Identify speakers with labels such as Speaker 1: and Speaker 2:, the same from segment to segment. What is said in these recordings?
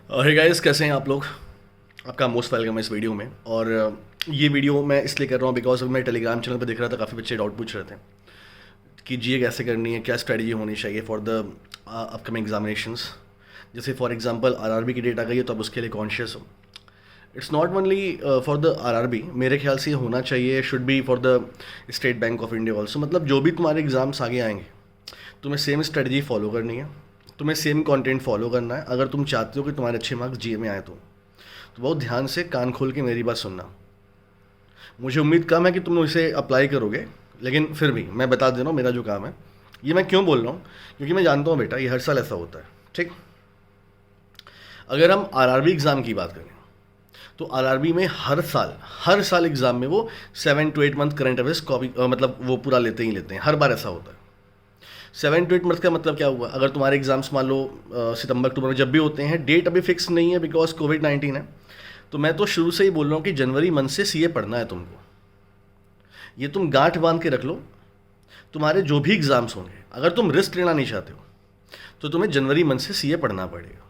Speaker 1: Hey guys, कैसे हैं आप लोग। आपका मोस्ट वेलकम है इस वीडियो में। और ये वीडियो मैं इसलिए कर रहा हूँ बिकॉज मैं टेलीग्राम चैनल पर देख रहा था, काफ़ी बच्चे डाउट पूछ रहे थे कि जीए कैसे करनी है, क्या स्ट्रेटजी होनी चाहिए फॉर द अपकमिंग एग्जामिनेशंस। जैसे फॉर एग्जांपल आरआरबी की डेट आ गई है तो आप उसके लिए कॉन्शियस हो। It's not only for the RRB, मेरे ख्याल से ये होना चाहिए, should be for the state bank of India also. मतलब जो भी तुम्हारे एग्ज़ाम्स आगे आएंगे तुम्हें सेम स्ट्रेटजी फॉलो करनी है, तुम्हें सेम कंटेंट फॉलो करना है अगर तुम चाहते हो कि तुम्हारे अच्छे मार्क्स जीए में आए तो बहुत ध्यान से कान खोल के मेरी बात सुनना। मुझे उम्मीद कम है कि तुम इसे अप्लाई करोगे, लेकिन फिर भी मैं बता दे रहा हूँ मेरा जो काम है। ये मैं क्यों बोल रहा हूँ, क्योंकि मैं जानता हूँ बेटा ये हर साल ऐसा होता है। ठीक, अगर हम आरआरबी एग्ज़ाम की बात करें तो आरआरबी में हर साल एग्ज़ाम में वो 7 to 8 month current affairs copy मतलब वो पूरा लेते ही लेते हैं, हर बार ऐसा होता है। 7 to 8 मंथ का मतलब क्या हुआ, अगर तुम्हारे एग्जाम्स मान लो सितंबर अक्टूबर में जब भी होते हैं, डेट अभी फिक्स नहीं है बिकॉज कोविड-19 है, तो मैं तो शुरू से ही बोल रहा हूँ कि जनवरी मंथ से सीए पढ़ना है तुमको। ये तुम गांठ बांध के रख लो, तुम्हारे जो भी एग्जाम्स होंगे अगर तुम रिस्क लेना नहीं चाहते हो तो तुम्हें जनवरी मंथ से सीए पढ़ना पड़ेगा।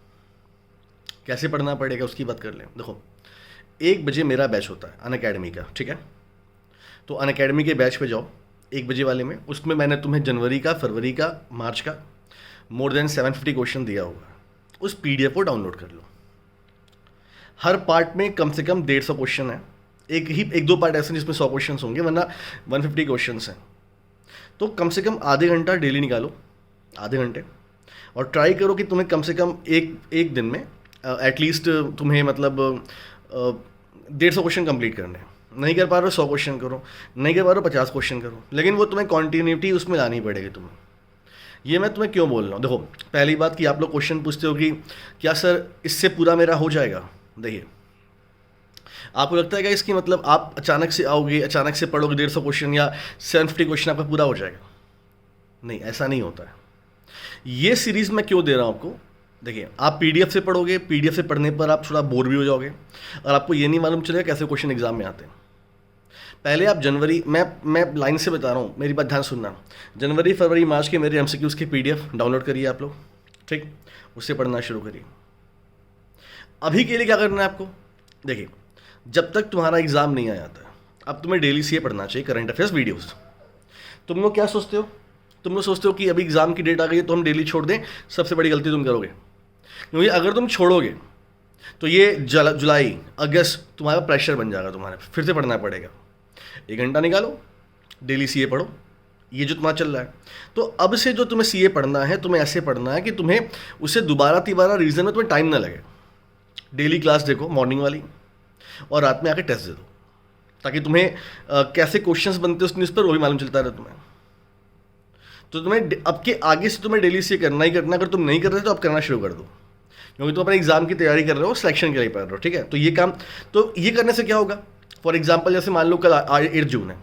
Speaker 1: कैसे पढ़ना पड़ेगा उसकी बात कर लें। देखो, 1 बजे मेरा बैच होता है अनअकैडमी का, ठीक है। तो अनअकैडमी के बैच पे जाओ 1 बजे वाले में, उसमें मैंने तुम्हें जनवरी का, फरवरी का, मार्च का मोर देन 750 क्वेश्चन दिया होगा। उस पीडीएफ को डाउनलोड कर लो। हर पार्ट में कम से कम 150 क्वेश्चन है, एक दो पार्ट ऐसे जिसमें 100 क्वेश्चन होंगे, वरना 150 क्वेश्चन हैं। तो कम से कम आधे घंटा डेली निकालो, आधे घंटे, और ट्राई करो कि तुम्हें कम से कम एक दिन में एटलीस्ट तुम्हें मतलब 150 क्वेश्चन कंप्लीट करने हैं। नहीं कर पा रहे हो 100 क्वेश्चन करो, नहीं कर पा रहे हो 50 क्वेश्चन करो, लेकिन वो तुम्हें कॉन्टीन्यूटी उसमें लानी पड़ेगी तुम्हें। ये मैं तुम्हें क्यों बोल रहा हूँ, देखो पहली बात कि आप लोग क्वेश्चन पूछते हो कि क्या सर इससे पूरा मेरा हो जाएगा। देखिए, आपको लगता है क्या इसकी मतलब आप अचानक से आओगे, अचानक से पढ़ोगे 150 क्वेश्चन या 750 क्वेश्चन आपका पूरा हो जाएगा? नहीं, ऐसा नहीं होता है। ये सीरीज़ मैं क्यों दे रहा हूँ आपको, देखिए आप पीडीएफ से पढ़ोगे, पीडीएफ से पढ़ने पर आप थोड़ा बोर भी हो जाओगे और आपको ये नहीं मालूम चलेगा कैसे क्वेश्चन एग्जाम में आते हैं। पहले आप जनवरी, मैं लाइन से बता रहा हूँ, मेरी बात ध्यान सुनना। जनवरी, फरवरी, मार्च के मेरे एमसीक्यूज की पीडीएफ डाउनलोड करिए आप लोग, ठीक, उससे पढ़ना शुरू करिए। अभी के लिए क्या करना है आपको, देखिए जब तक तुम्हारा एग्ज़ाम नहीं आ जाता है, अब तुम्हें डेली से पढ़ना चाहिए करंट अफेयर्स वीडियोज़। तुम लोग क्या सोचते हो, तुम लोग सोचते हो कि अभी एग्ज़ाम की डेट आ गई है तो हम डेली छोड़ दें, सबसे बड़ी गलती तुम करोगे। क्योंकि अगर तुम छोड़ोगे तो ये जुलाई अगस्त तुम्हारा प्रेशर बन जाएगा, तुम्हारे फिर से पढ़ना पड़ेगा। 1 घंटा निकालो, डेली सीए पढ़ो, ये जो तुम्हारा चल रहा है। तो अब से जो तुम्हें सीए पढ़ना है, तुम्हें ऐसे पढ़ना है कि तुम्हें उसे दोबारा तिबारा रीजन में तुम्हें टाइम ना लगे। डेली क्लास देखो मॉर्निंग वाली, और रात में आके टेस्ट दे दो, ताकि तुम्हें कैसे क्वेश्चंस बनते हैं उस न्यूज़ पर वो भी मालूम चलता रहे तुम्हें। तो तुम्हें अब के आगे से तुम्हें डेली सीए करना ही करना। अगर तुम नहीं कर रहे तो अब करना शुरू कर दो, क्योंकि तुम अपने एग्जाम की तैयारी कर रहे हो, सिलेक्शन के लिए पढ़ रहे हो, ठीक है। तो ये काम, तो ये करने से क्या होगा, फॉर एग्जाम्पल जैसे मान लो कल 8 जून है,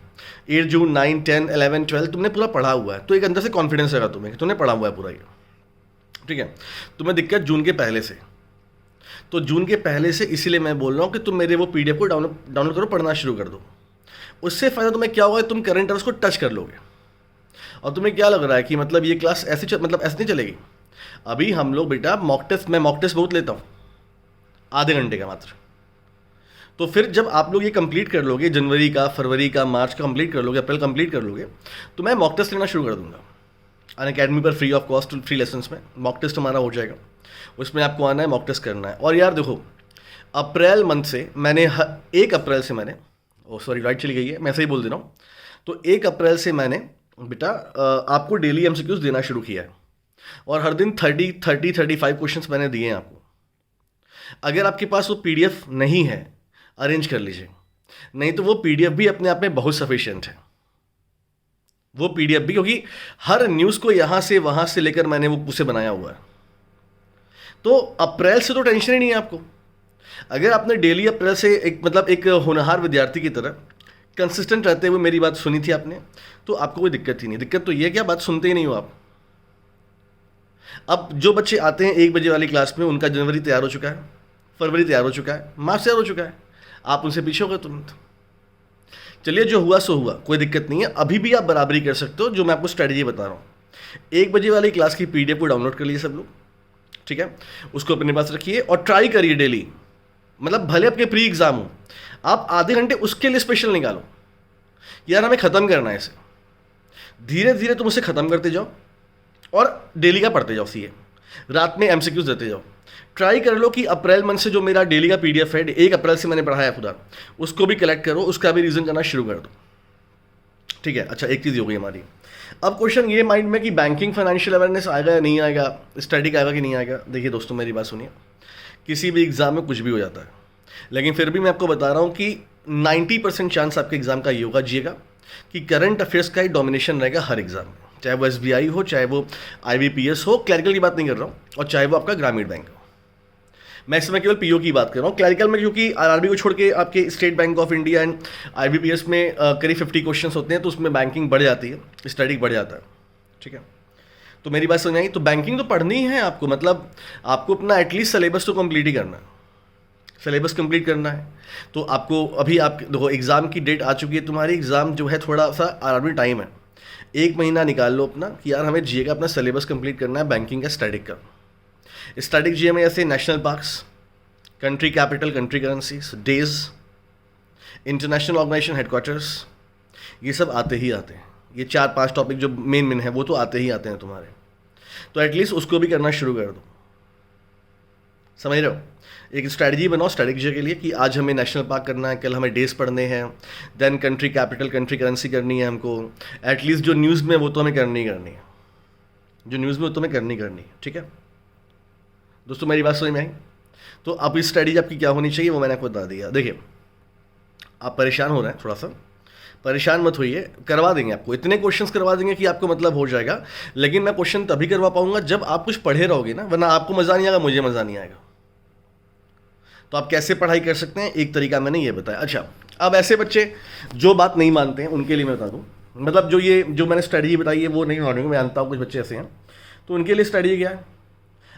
Speaker 1: 8 जून 9, 10, 11, 12 तुमने पूरा पढ़ा हुआ है, तो एक अंदर से कॉन्फिडेंस रहेगा तुम्हें कि तुमने पढ़ा हुआ है पूरा ये, ठीक है। तुम्हें दिक्कत जून के पहले से, तो जून के पहले से इसीलिए मैं बोल रहा हूँ कि तुम मेरे वो पीडीएफ को डाउनलोड करो, पढ़ना शुरू कर दो। उससे फ़ायदा तुम्हें क्या होगा, तुम करंट अफेयर्स को टच कर लोगे। और तुम्हें क्या लग रहा है कि मतलब ये क्लास ऐसी मतलब ऐसे नहीं चलेगी। अभी हम लोग बेटा मैं मॉक टेस्ट बहुत लेता हूँ, आधे घंटे का मात्र। तो फिर जब आप लोग ये कंप्लीट कर लोगे, जनवरी का, फरवरी का, मार्च का कंप्लीट कर लोगे, अप्रैल कंप्लीट कर लोगे, तो मैं मॉक टेस्ट लेना शुरू कर दूंगा अनअकैडमी पर, free of cost, free lessons में मॉक टेस्ट हमारा हो जाएगा। उसमें आपको आना है, मॉक टेस्ट करना है। और यार देखो, अप्रैल मंथ से मैंने 1 अप्रैल से मैंने, ओ सॉरी लाइट चली गई है, मैं सही बोल दे रहा हूँ। तो 1 अप्रैल से मैंने बेटा आपको डेली एमसीक्यूज देना शुरू किया है, और हर दिन 35 क्वेश्चंस मैंने दिए हैं आपको। अगर आपके पास वो पीडीएफ नहीं है, अरेंज कर लीजिए, नहीं तो वो पीडीएफ भी अपने आप में बहुत सफिशिएंट है। वो पीडीएफ भी, क्योंकि हर न्यूज़ को यहाँ से वहाँ से लेकर मैंने वो उसे बनाया हुआ है। तो अप्रैल से तो टेंशन ही नहीं है आपको। अगर आपने डेली अप्रैल से एक मतलब एक होनहार विद्यार्थी की तरह कंसिस्टेंट रहते हुए मेरी बात सुनी थी आपने, तो आपको कोई दिक्कत ही नहीं। दिक्कत तो ये है कि आप बात सुनते ही नहीं हो आप। अब जो बच्चे आते हैं 1 बजे वाली क्लास में, उनका जनवरी तैयार हो चुका है, फरवरी तैयार हो चुका है, मार्च तैयार हो चुका है, आप उनसे पीछे हो गए तुरंत। चलिए जो हुआ सो हुआ, कोई दिक्कत नहीं है। अभी भी आप बराबरी कर सकते हो, जो मैं आपको स्ट्रेटजी बता रहा हूँ। 1 बजे वाली क्लास की पीडीएफ को डाउनलोड कर लीजिए सब लोग, ठीक है, उसको अपने पास रखिए और ट्राई करिए डेली, मतलब भले आपके प्री एग्जाम हो, आप आधे घंटे उसके लिए स्पेशल निकालो, यार हमें ख़त्म करना है इसे, धीरे धीरे तुम उसे ख़त्म करते जाओ और डेली का पढ़ते जाओ सीए, रात में एमसीक्यूज देते जाओ। ट्राई कर लो कि अप्रैल मंथ से जो मेरा डेली का पीडीएफ है 1 अप्रैल से मैंने पढ़ाया खुदा, उसको भी कलेक्ट करो, उसका भी रीज़न करना शुरू कर दो, ठीक है। अच्छा, एक चीज़ हो गई हमारी। अब क्वेश्चन ये माइंड में कि बैंकिंग फाइनेंशियल अवेयरनेस आएगा या नहीं आएगा, स्टैटिक आएगा कि नहीं आएगा। देखिए दोस्तों, मेरी बात सुनिए, किसी भी एग्ज़ाम में कुछ भी हो जाता है, लेकिन फिर भी मैं आपको बता रहा हूँ कि 90% चांस आपके एग्ज़ाम का ये होगा जिएगा कि करंट अफेयर्स का ही डोमिनेशन रहेगा हर एग्ज़ाम में, चाहे वो एसबीआई हो, चाहे वो आईबीपीएस हो, क्लरिकल की बात नहीं कर रहा हूँ, और चाहे वो आपका ग्रामीण बैंक हो। मैं इसमें केवल पीओ की बात कर रहा हूँ। क्लरिकल में क्योंकि आरआरबी को छोड़ के आपके state bank of India and IBPS में करीब 50 क्वेश्चन होते हैं, तो उसमें बैंकिंग बढ़ जाती है, स्टैटिक बढ़ जाता है, ठीक है। तो मेरी बात समझ आई, तो बैंकिंग तो पढ़नी है आपको, मतलब आपको अपना एटलीस्ट सिलेबस तो कंप्लीट ही करना है, सिलेबस कंप्लीट करना है। तो आपको अभी आप देखो एग्ज़ाम की डेट आ चुकी है तुम्हारी, एग्ज़ाम जो है थोड़ा सा आरआरबी टाइम है, 1 महीना निकाल लो अपना कि यार हमें जीए का अपना सिलेबस कंप्लीट करना है, बैंकिंग का, स्टैटिक का। स्टैटिक जीए में ऐसे national parks, country capital, country currencies, days, international organization headquarters, ये सब आते ही आते हैं। ये 4-5 टॉपिक जो मेन है वो तो आते ही आते हैं तुम्हारे, तो एटलीस्ट उसको भी करना शुरू कर दो, समझ रहे हो। एक स्ट्रैटेजी बनाओ स्टैटिक जीए के लिए कि आज हमें नेशनल पार्क करना है, कल हमें डेज पढ़ने हैं, then country capital, country currency करनी है हमको, एटलीस्ट जो न्यूज़ में वो तो हमें करनी करनी है, जो न्यूज़ में वो तो हमें करनी है, ठीक है दोस्तों, मेरी बात समझ में आई। तो अब इस स्ट्रैटेजी आपकी क्या होनी चाहिए वो मैंने आपको बता दिया। देखिए, आप परेशान हो रहे हैं, थोड़ा सा परेशान मत होइए, करवा देंगे आपको, इतने क्वेश्चंस करवा देंगे कि आपको मतलब हो जाएगा। लेकिन मैं क्वेश्चन तभी करवा पाऊंगा जब आप कुछ पढ़े रहोगे ना, वरना आपको मज़ा नहीं आएगा, मुझे मज़ा नहीं आएगा। तो आप कैसे पढ़ाई कर सकते हैं, एक तरीका मैंने ये बताया। अच्छा, अब ऐसे बच्चे जो बात नहीं मानते हैं उनके लिए मैं बता दूँ, मतलब जो मैंने स्ट्रैटेजी बताई है वो नहीं मानेंगे, मैं जानता हूँ कुछ बच्चे ऐसे हैं, तो उनके लिए स्ट्रैटेजी क्या है,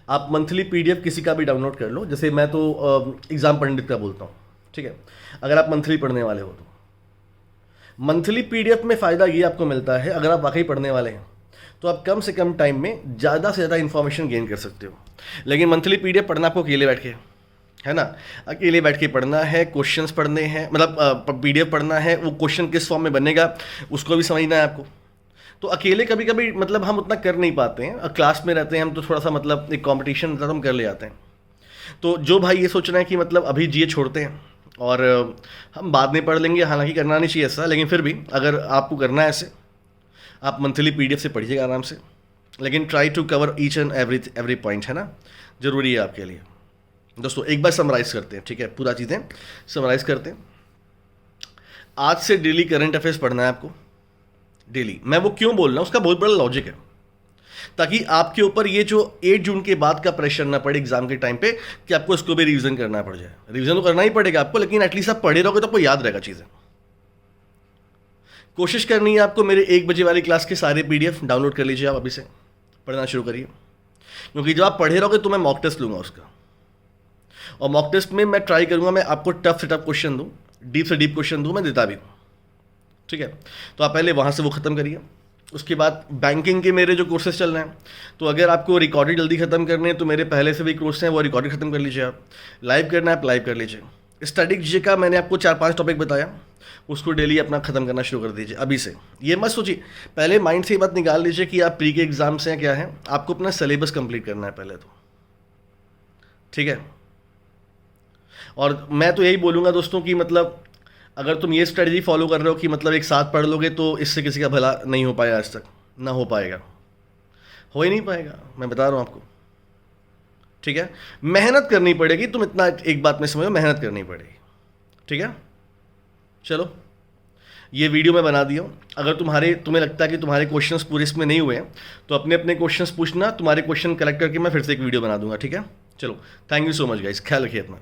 Speaker 1: आप मंथली पीडीएफ किसी का भी डाउनलोड कर लो। जैसे मैं तो एग्ज़ाम पंडित का बोलता हूँ, ठीक है। अगर आप मंथली पढ़ने वाले हो तो मंथली पीडीएफ में फ़ायदा ये आपको मिलता है, अगर आप वाकई पढ़ने वाले हैं तो आप कम से कम टाइम में ज़्यादा से ज़्यादा इन्फॉर्मेशन गेन कर सकते हो। लेकिन मंथली पीडीएफ पढ़ना आपको अकेले बैठ के है ना, अकेले बैठ के पढ़ना है, क्वेश्चंस पढ़ने हैं, मतलब पीडीएफ पढ़ना है, वो क्वेश्चन किस फॉर्म में बनेगा उसको भी समझना है आपको। तो अकेले कभी कभी मतलब हम उतना कर नहीं पाते हैं, क्लास में रहते हैं हम तो थोड़ा सा मतलब एक कंपटीशन रहता है तो हम कर ले जाते हैं। तो जो भाई ये सोच रहे हैं कि मतलब अभी जीए छोड़ते हैं और हम बाद में पढ़ लेंगे, हालांकि करना नहीं चाहिए ऐसा, लेकिन फिर भी अगर आपको करना है ऐसे, आप मंथली पीडीएफ से पढ़िएगा आराम से, लेकिन try to cover each and every point, है ना, ज़रूरी है आपके लिए। दोस्तों एक बार समराइज़ करते हैं, ठीक है, पूरा चीज़ें समराइज़ करते हैं। आज से डेली करंट अफेयर्स पढ़ना है आपको, डेली। मैं वो क्यों बोल रहा हूँ उसका बहुत बड़ा लॉजिक है, ताकि आपके ऊपर ये जो 8 जून के बाद का प्रेशर ना पड़े एग्जाम के टाइम पे कि आपको इसको भी रिवीजन करना पड़ जाए। रिवीजन तो करना ही पड़ेगा आपको, लेकिन एटलीस्ट आप पढ़े रहोगे तो आपको याद रहेगा चीज़ें। कोशिश करनी है आपको, मेरे 1 बजे वाली क्लास के सारे पीडीएफ डाउनलोड कर लीजिए, आप अभी से पढ़ना शुरू करिए, क्योंकि जब आप पढ़े रहोगे तो मैं मॉक टेस्ट लूँगा उसका, और मॉक टेस्ट में मैं ट्राई करूँगा मैं आपको टफ से टफ क्वेश्चन दूँ, डीप से डीप क्वेश्चन दूँ, मैं देता भी हूँ, ठीक है। तो आप पहले वहाँ से वो ख़त्म करिए। उसके बाद बैंकिंग के मेरे जो कोर्सेज चल रहे हैं, तो अगर आपको रिकॉर्डेड जल्दी ख़त्म करने हैं तो मेरे पहले से भी कोर्स हैं, वो रिकॉर्डेड ख़त्म कर लीजिए। आप लाइव करना है आप लाइव कर लीजिए। स्टैटिक जीके का मैंने आपको 4-5 टॉपिक बताया, उसको डेली अपना ख़त्म करना शुरू कर दीजिए अभी से। ये मत सोचिए, पहले माइंड से ये बात निकाल लीजिए कि आप प्री के एग्ज़ाम्स हैं क्या है, आपको अपना सिलेबस कंप्लीट करना है पहले तो, ठीक है। और मैं तो यही बोलूँगा दोस्तों कि मतलब अगर तुम ये स्ट्रेटजी फॉलो कर रहे हो कि मतलब एक साथ पढ़ लोगे तो इससे किसी का भला नहीं हो पाया, आज तक ना हो पाएगा, हो ही नहीं पाएगा, मैं बता रहा हूँ आपको, ठीक है। मेहनत करनी पड़ेगी, तुम इतना एक बात में समझो, मेहनत करनी पड़ेगी, ठीक है। चलो ये वीडियो मैं बना दिया हूँ, अगर तुम्हें लगता है कि तुम्हारे क्वेश्चंस पूरे इसमें नहीं हुए हैं तो अपने अपने क्वेश्चंस पूछना, तुम्हारे क्वेश्चन कलेक्ट करके मैं फिर से एक वीडियो बना दूंगा, ठीक है। चलो, thank you so much guys, ख्याल रखिए अपना।